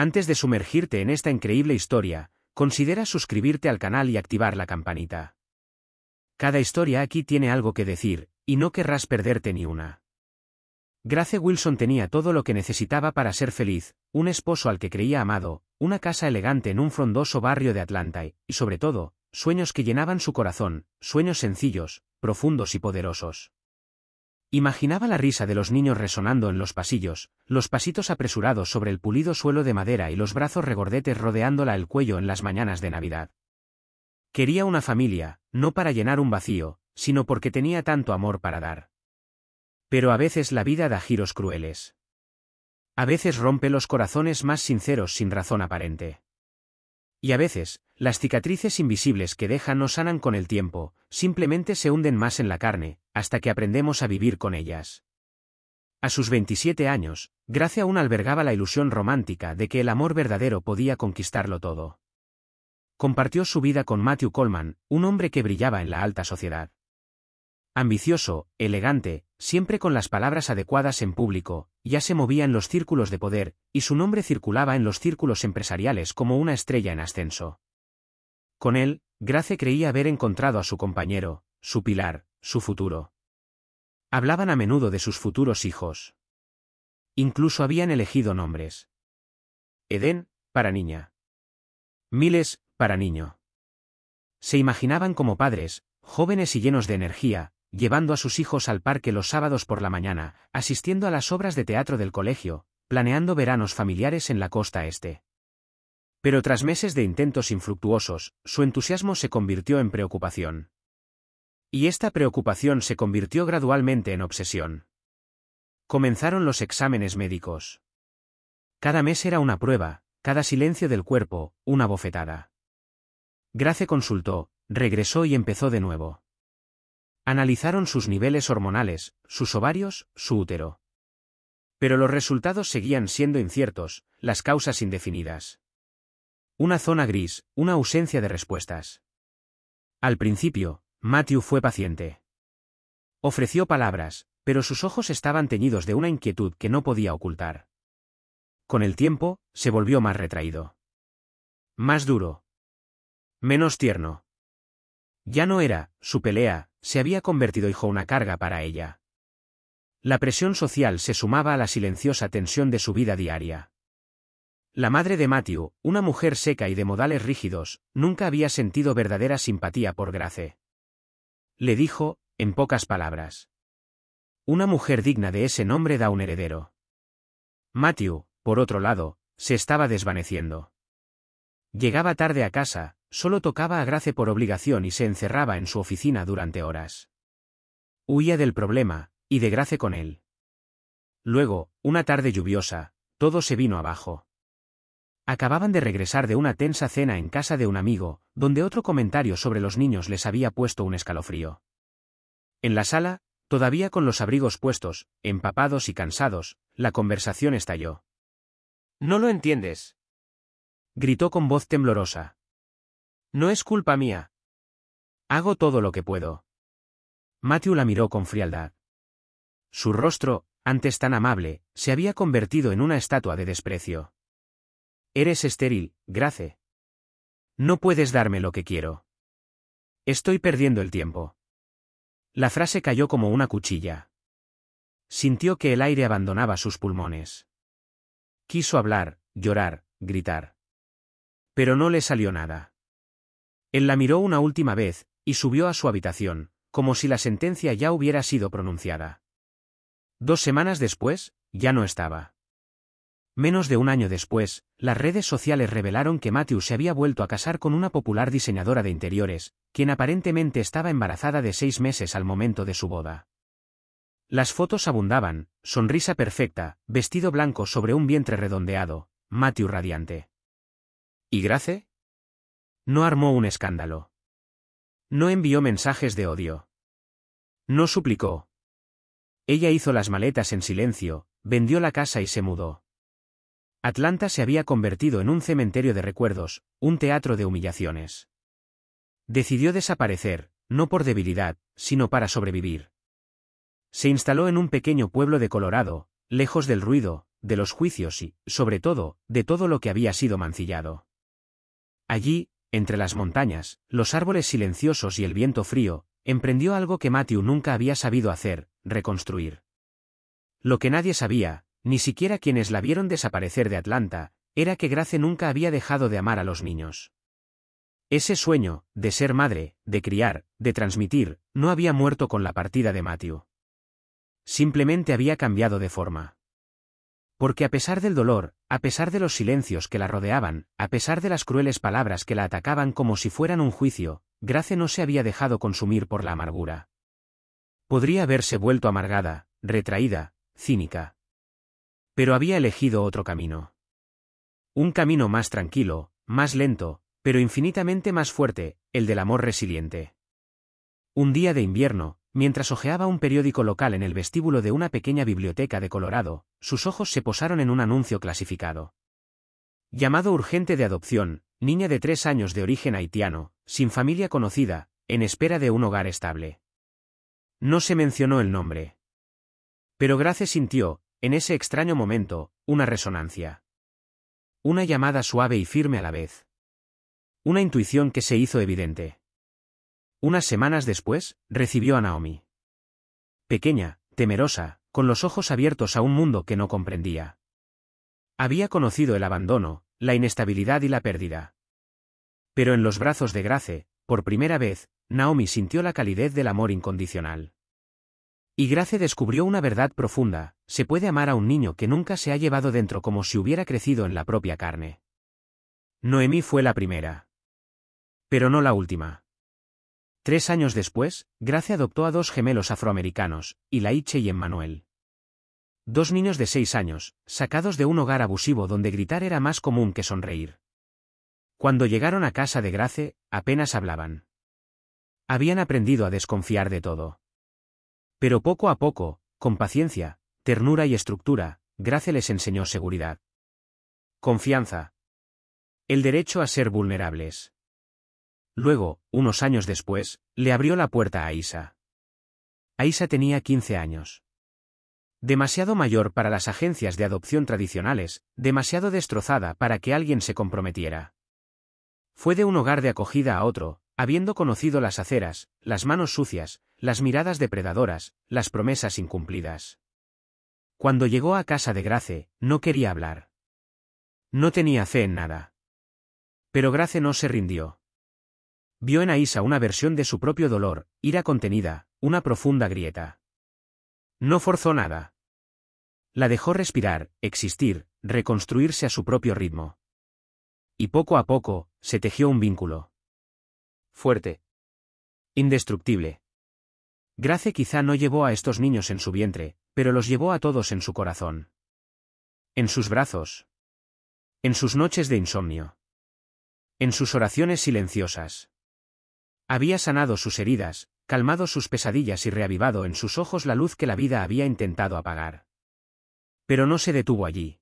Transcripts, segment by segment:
Antes de sumergirte en esta increíble historia, considera suscribirte al canal y activar la campanita. Cada historia aquí tiene algo que decir, y no querrás perderte ni una. Grace Wilson tenía todo lo que necesitaba para ser feliz, un esposo al que creía amado, una casa elegante en un frondoso barrio de Atlanta y, sobre todo, sueños que llenaban su corazón, sueños sencillos, profundos y poderosos. Imaginaba la risa de los niños resonando en los pasillos, los pasitos apresurados sobre el pulido suelo de madera y los brazos regordetes rodeándola el cuello en las mañanas de Navidad. Quería una familia, no para llenar un vacío, sino porque tenía tanto amor para dar. Pero a veces la vida da giros crueles. A veces rompe los corazones más sinceros sin razón aparente. Y a veces, las cicatrices invisibles que dejan no sanan con el tiempo, simplemente se hunden más en la carne, hasta que aprendemos a vivir con ellas. A sus 27 años, Grace aún albergaba la ilusión romántica de que el amor verdadero podía conquistarlo todo. Compartió su vida con Matthew Coleman, un hombre que brillaba en la alta sociedad. Ambicioso, elegante, siempre con las palabras adecuadas en público, ya se movía en los círculos de poder, y su nombre circulaba en los círculos empresariales como una estrella en ascenso. Con él, Grace creía haber encontrado a su compañero, su pilar, su futuro. Hablaban a menudo de sus futuros hijos. Incluso habían elegido nombres. Eden, para niña. Miles, para niño. Se imaginaban como padres, jóvenes y llenos de energía, llevando a sus hijos al parque los sábados por la mañana, asistiendo a las obras de teatro del colegio, planeando veranos familiares en la costa este. Pero tras meses de intentos infructuosos, su entusiasmo se convirtió en preocupación. Y esta preocupación se convirtió gradualmente en obsesión. Comenzaron los exámenes médicos. Cada mes era una prueba, cada silencio del cuerpo, una bofetada. Grace consultó, regresó y empezó de nuevo. Analizaron sus niveles hormonales, sus ovarios, su útero. Pero los resultados seguían siendo inciertos, las causas indefinidas. Una zona gris, una ausencia de respuestas. Al principio, Matthew fue paciente. Ofreció palabras, pero sus ojos estaban teñidos de una inquietud que no podía ocultar. Con el tiempo, se volvió más retraído. Más duro. Menos tierno. Ya no era, su pelea, se había convertido en una carga para ella. La presión social se sumaba a la silenciosa tensión de su vida diaria. La madre de Matthew, una mujer seca y de modales rígidos, nunca había sentido verdadera simpatía por Grace. Le dijo, en pocas palabras. Una mujer digna de ese nombre da un heredero. Matthew, por otro lado, se estaba desvaneciendo. Llegaba tarde a casa, solo tocaba a Grace por obligación y se encerraba en su oficina durante horas. Huía del problema, y de Grace con él. Luego, una tarde lluviosa, todo se vino abajo. Acababan de regresar de una tensa cena en casa de un amigo, donde otro comentario sobre los niños les había puesto un escalofrío. En la sala, todavía con los abrigos puestos, empapados y cansados, la conversación estalló. «No lo entiendes», gritó con voz temblorosa. «No es culpa mía. Hago todo lo que puedo». Matthew la miró con frialdad. Su rostro, antes tan amable, se había convertido en una estatua de desprecio. «Eres estéril, Grace. No puedes darme lo que quiero. Estoy perdiendo el tiempo». La frase cayó como una cuchilla. Sintió que el aire abandonaba sus pulmones. Quiso hablar, llorar, gritar. Pero no le salió nada. Él la miró una última vez, y subió a su habitación, como si la sentencia ya hubiera sido pronunciada. 2 semanas después, ya no estaba. Menos de un año después, las redes sociales revelaron que Matthew se había vuelto a casar con una popular diseñadora de interiores, quien aparentemente estaba embarazada de 6 meses al momento de su boda. Las fotos abundaban, sonrisa perfecta, vestido blanco sobre un vientre redondeado, Matthew radiante. ¿Y Grace? No armó un escándalo. No envió mensajes de odio. No suplicó. Ella hizo las maletas en silencio, vendió la casa y se mudó. Atlanta se había convertido en un cementerio de recuerdos, un teatro de humillaciones. Decidió desaparecer, no por debilidad, sino para sobrevivir. Se instaló en un pequeño pueblo de Colorado, lejos del ruido, de los juicios y, sobre todo, de todo lo que había sido mancillado. Allí, entre las montañas, los árboles silenciosos y el viento frío, emprendió algo que Matthew nunca había sabido hacer, reconstruir. Lo que nadie sabía, ni siquiera quienes la vieron desaparecer de Atlanta, era que Grace nunca había dejado de amar a los niños. Ese sueño, de ser madre, de criar, de transmitir, no había muerto con la partida de Matthew. Simplemente había cambiado de forma. Porque a pesar del dolor, a pesar de los silencios que la rodeaban, a pesar de las crueles palabras que la atacaban como si fueran un juicio, Grace no se había dejado consumir por la amargura. Podría haberse vuelto amargada, retraída, cínica. Pero había elegido otro camino. Un camino más tranquilo, más lento, pero infinitamente más fuerte, el del amor resiliente. Un día de invierno, mientras hojeaba un periódico local en el vestíbulo de una pequeña biblioteca de Colorado, sus ojos se posaron en un anuncio clasificado. Llamado urgente de adopción, niña de 3 años de origen haitiano, sin familia conocida, en espera de un hogar estable. No se mencionó el nombre. Pero Grace sintió, en ese extraño momento, una resonancia. Una llamada suave y firme a la vez. Una intuición que se hizo evidente. Unas semanas después, recibió a Naomi. Pequeña, temerosa, con los ojos abiertos a un mundo que no comprendía. Había conocido el abandono, la inestabilidad y la pérdida. Pero en los brazos de Grace, por primera vez, Naomi sintió la calidez del amor incondicional. Y Grace descubrió una verdad profunda: se puede amar a un niño que nunca se ha llevado dentro como si hubiera crecido en la propia carne. Noemí fue la primera. Pero no la última. 3 años después, Grace adoptó a 2 gemelos afroamericanos, Ilaiche y Emmanuel. 2 niños de 6 años, sacados de un hogar abusivo donde gritar era más común que sonreír. Cuando llegaron a casa de Grace, apenas hablaban. Habían aprendido a desconfiar de todo. Pero poco a poco, con paciencia, ternura y estructura, Grace les enseñó seguridad. Confianza. El derecho a ser vulnerables. Luego, unos años después, le abrió la puerta a Aisa. Aisa tenía 15 años. Demasiado mayor para las agencias de adopción tradicionales, demasiado destrozada para que alguien se comprometiera. Fue de un hogar de acogida a otro, habiendo conocido las aceras, las manos sucias, las miradas depredadoras, las promesas incumplidas. Cuando llegó a casa de Grace, no quería hablar. No tenía fe en nada. Pero Grace no se rindió. Vio en Aisa una versión de su propio dolor, ira contenida, una profunda grieta. No forzó nada. La dejó respirar, existir, reconstruirse a su propio ritmo. Y poco a poco, se tejió un vínculo. Fuerte. Indestructible. Grace quizá no llevó a estos niños en su vientre, pero los llevó a todos en su corazón. En sus brazos. En sus noches de insomnio. En sus oraciones silenciosas. Había sanado sus heridas, calmado sus pesadillas y reavivado en sus ojos la luz que la vida había intentado apagar. Pero no se detuvo allí.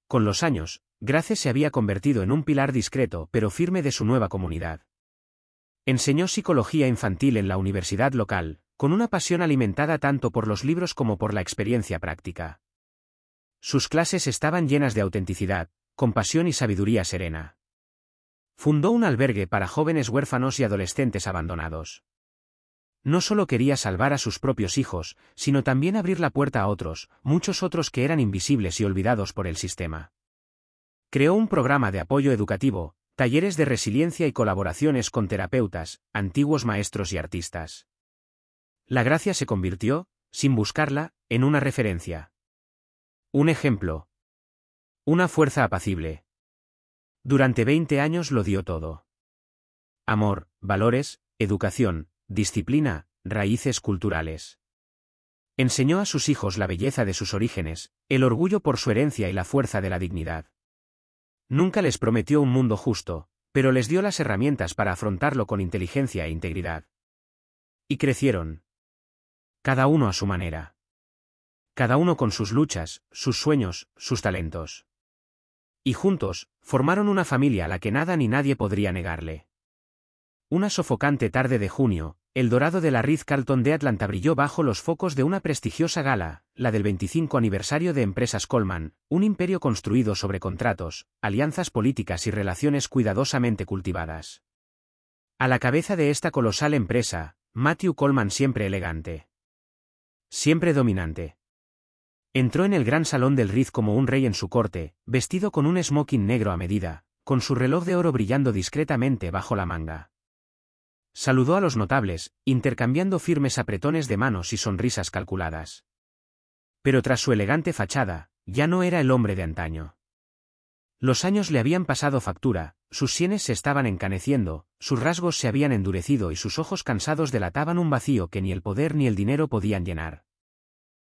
Con los años, Grace se había convertido en un pilar discreto pero firme de su nueva comunidad. Enseñó psicología infantil en la universidad local, con una pasión alimentada tanto por los libros como por la experiencia práctica. Sus clases estaban llenas de autenticidad, compasión y sabiduría serena. Fundó un albergue para jóvenes huérfanos y adolescentes abandonados. No solo quería salvar a sus propios hijos, sino también abrir la puerta a otros, muchos otros que eran invisibles y olvidados por el sistema. Creó un programa de apoyo educativo, talleres de resiliencia y colaboraciones con terapeutas, antiguos maestros y artistas. La Gracia se convirtió, sin buscarla, en una referencia. Un ejemplo. Una fuerza apacible. Durante 20 años lo dio todo. Amor, valores, educación, disciplina, raíces culturales. Enseñó a sus hijos la belleza de sus orígenes, el orgullo por su herencia y la fuerza de la dignidad. Nunca les prometió un mundo justo, pero les dio las herramientas para afrontarlo con inteligencia e integridad. Y crecieron. Cada uno a su manera. Cada uno con sus luchas, sus sueños, sus talentos. Y juntos, formaron una familia a la que nada ni nadie podría negarle. Una sofocante tarde de junio, el dorado de la Ritz-Carlton de Atlanta brilló bajo los focos de una prestigiosa gala, la del 25 aniversario de Empresas Coleman, un imperio construido sobre contratos, alianzas políticas y relaciones cuidadosamente cultivadas. A la cabeza de esta colosal empresa, Matthew Coleman, siempre elegante, siempre dominante. Entró en el gran salón del Ritz como un rey en su corte, vestido con un smoking negro a medida, con su reloj de oro brillando discretamente bajo la manga. Saludó a los notables, intercambiando firmes apretones de manos y sonrisas calculadas. Pero tras su elegante fachada, ya no era el hombre de antaño. Los años le habían pasado factura, sus sienes se estaban encaneciendo, sus rasgos se habían endurecido y sus ojos cansados delataban un vacío que ni el poder ni el dinero podían llenar.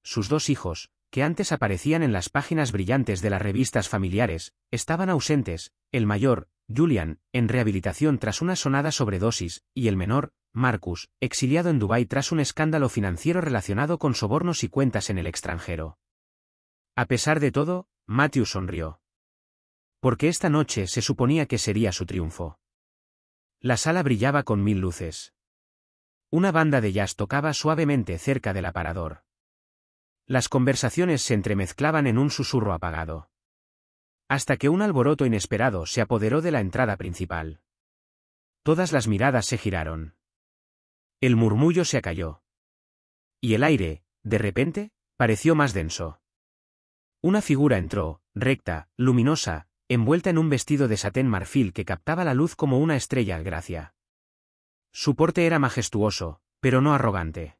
Sus dos hijos, que antes aparecían en las páginas brillantes de las revistas familiares, estaban ausentes, el mayor, Julian, en rehabilitación tras una sonada sobredosis, y el menor, Marcus, exiliado en Dubái tras un escándalo financiero relacionado con sobornos y cuentas en el extranjero. A pesar de todo, Matthew sonrió. Porque esta noche se suponía que sería su triunfo. La sala brillaba con 1000 luces. Una banda de jazz tocaba suavemente cerca del aparador. Las conversaciones se entremezclaban en un susurro apagado. Hasta que un alboroto inesperado se apoderó de la entrada principal. Todas las miradas se giraron. El murmullo se acalló. Y el aire, de repente, pareció más denso. Una figura entró, recta, luminosa, envuelta en un vestido de satén marfil que captaba la luz como una estrella Gracia. Su porte era majestuoso, pero no arrogante.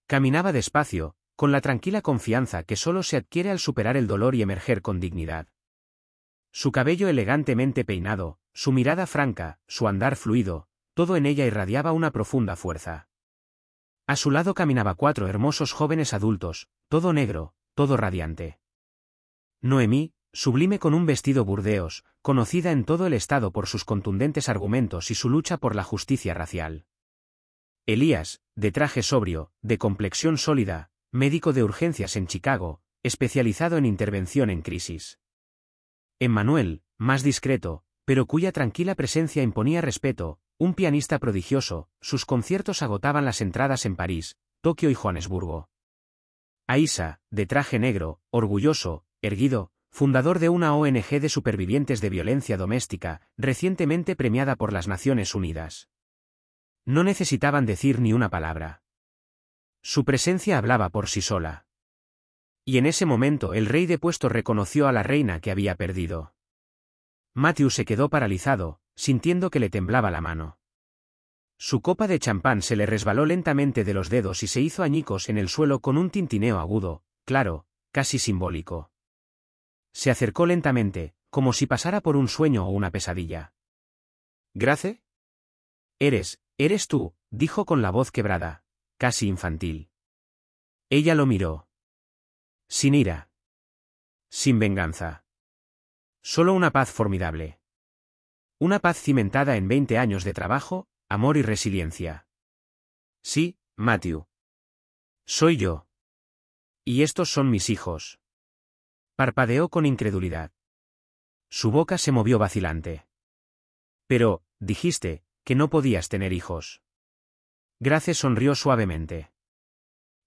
Caminaba despacio, con la tranquila confianza que solo se adquiere al superar el dolor y emerger con dignidad. Su cabello elegantemente peinado, su mirada franca, su andar fluido, todo en ella irradiaba una profunda fuerza. A su lado caminaba 4 hermosos jóvenes adultos, todo negro, todo radiante. Noemí, sublime con un vestido burdeos, conocida en todo el estado por sus contundentes argumentos y su lucha por la justicia racial. Elías, de traje sobrio, de complexión sólida, médico de urgencias en Chicago, especializado en intervención en crisis. Emmanuel, más discreto, pero cuya tranquila presencia imponía respeto, un pianista prodigioso, sus conciertos agotaban las entradas en París, Tokio y Johannesburgo. Aisa, de traje negro, orgulloso, erguido, fundador de una ONG de supervivientes de violencia doméstica, recientemente premiada por las Naciones Unidas. No necesitaban decir ni una palabra. Su presencia hablaba por sí sola. Y en ese momento el rey depuesto reconoció a la reina que había perdido. Matthew se quedó paralizado, sintiendo que le temblaba la mano. Su copa de champán se le resbaló lentamente de los dedos y se hizo añicos en el suelo con un tintineo agudo, claro, casi simbólico. Se acercó lentamente, como si pasara por un sueño o una pesadilla. «¿Grace?» Eres tú», dijo con la voz quebrada, casi infantil. Ella lo miró. Sin ira. Sin venganza. Solo una paz formidable. Una paz cimentada en 20 años de trabajo, amor y resiliencia. Sí, Matthew. Soy yo. Y estos son mis hijos. Parpadeó con incredulidad. Su boca se movió vacilante. Pero, dijiste, que no podías tener hijos. Grace sonrió suavemente.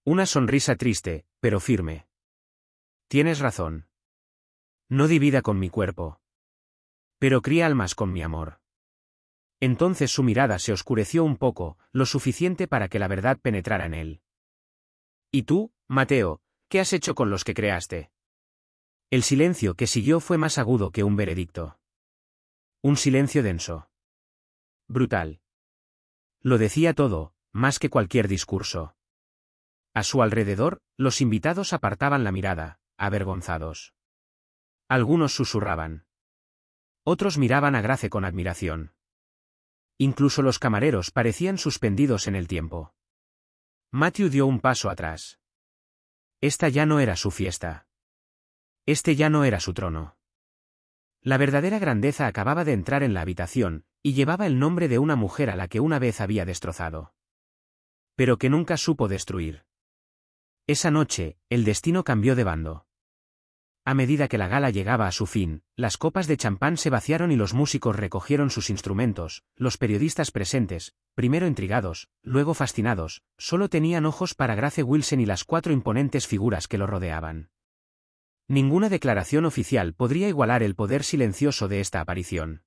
Una sonrisa triste, pero firme. Tienes razón. No di vida con mi cuerpo. Pero cría almas con mi amor. Entonces su mirada se oscureció un poco, lo suficiente para que la verdad penetrara en él. ¿Y tú, Mateo, qué has hecho con los que creaste? El silencio que siguió fue más agudo que un veredicto. Un silencio denso. Brutal. Lo decía todo, más que cualquier discurso. A su alrededor, los invitados apartaban la mirada, avergonzados. Algunos susurraban. Otros miraban a Grace con admiración. Incluso los camareros parecían suspendidos en el tiempo. Matthew dio un paso atrás. Esta ya no era su fiesta. Este ya no era su trono. La verdadera grandeza acababa de entrar en la habitación, y llevaba el nombre de una mujer a la que una vez había destrozado. Pero que nunca supo destruir. Esa noche, el destino cambió de bando. A medida que la gala llegaba a su fin, las copas de champán se vaciaron y los músicos recogieron sus instrumentos, los periodistas presentes, primero intrigados, luego fascinados, solo tenían ojos para Grace Wilson y las 4 imponentes figuras que lo rodeaban. Ninguna declaración oficial podría igualar el poder silencioso de esta aparición.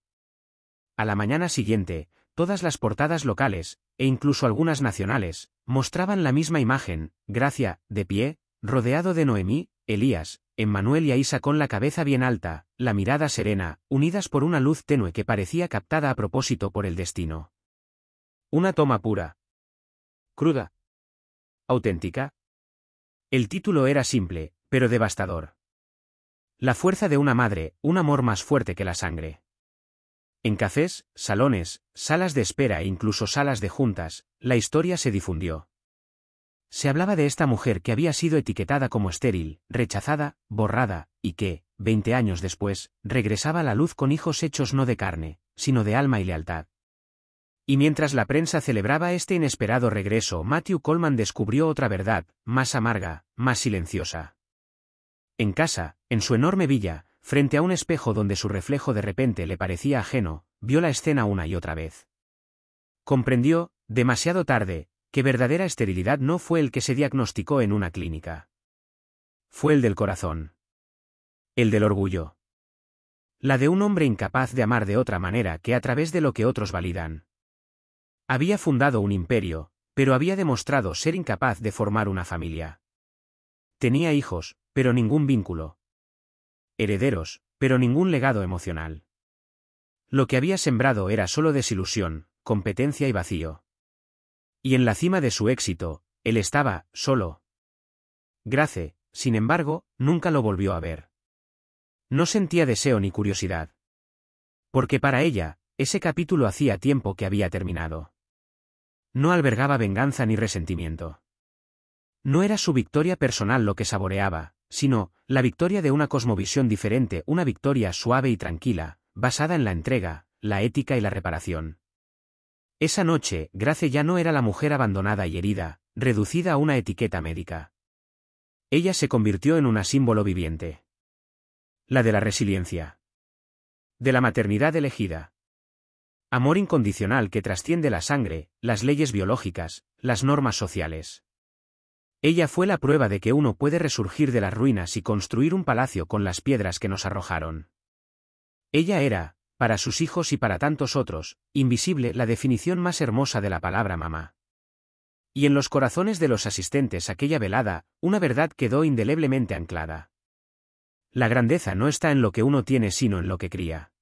A la mañana siguiente, todas las portadas locales, e incluso algunas nacionales, mostraban la misma imagen: Gracia, de pie, rodeado de Noemí, Elías, Emmanuel y Aisa con la cabeza bien alta, la mirada serena, unidas por una luz tenue que parecía captada a propósito por el destino. Una toma pura. Cruda. Auténtica. El título era simple, pero devastador. La fuerza de una madre, un amor más fuerte que la sangre. En cafés, salones, salas de espera e incluso salas de juntas, la historia se difundió. Se hablaba de esta mujer que había sido etiquetada como estéril, rechazada, borrada, y que, 20 años después, regresaba a la luz con hijos hechos no de carne, sino de alma y lealtad. Y mientras la prensa celebraba este inesperado regreso, Matthew Coleman descubrió otra verdad, más amarga, más silenciosa. En casa, en su enorme villa, frente a un espejo donde su reflejo de repente le parecía ajeno, vio la escena una y otra vez. Comprendió, demasiado tarde, que verdadera esterilidad no fue el que se diagnosticó en una clínica. Fue el del corazón. El del orgullo. La de un hombre incapaz de amar de otra manera que a través de lo que otros validan. Había fundado un imperio, pero había demostrado ser incapaz de formar una familia. Tenía hijos, pero ningún vínculo. Herederos, pero ningún legado emocional. Lo que había sembrado era solo desilusión, competencia y vacío. Y en la cima de su éxito, él estaba, solo. Grace, sin embargo, nunca lo volvió a ver. No sentía deseo ni curiosidad. Porque para ella, ese capítulo hacía tiempo que había terminado. No albergaba venganza ni resentimiento. No era su victoria personal lo que saboreaba, sino la victoria de una cosmovisión diferente, una victoria suave y tranquila, basada en la entrega, la ética y la reparación. Esa noche, Grace ya no era la mujer abandonada y herida, reducida a una etiqueta médica. Ella se convirtió en un símbolo viviente. La de la resiliencia. De la maternidad elegida. Amor incondicional que trasciende la sangre, las leyes biológicas, las normas sociales. Ella fue la prueba de que uno puede resurgir de las ruinas y construir un palacio con las piedras que nos arrojaron. Ella era, para sus hijos y para tantos otros, invisible, la definición más hermosa de la palabra mamá. Y en los corazones de los asistentes aquella velada, una verdad quedó indeleblemente anclada. La grandeza no está en lo que uno tiene sino en lo que cría.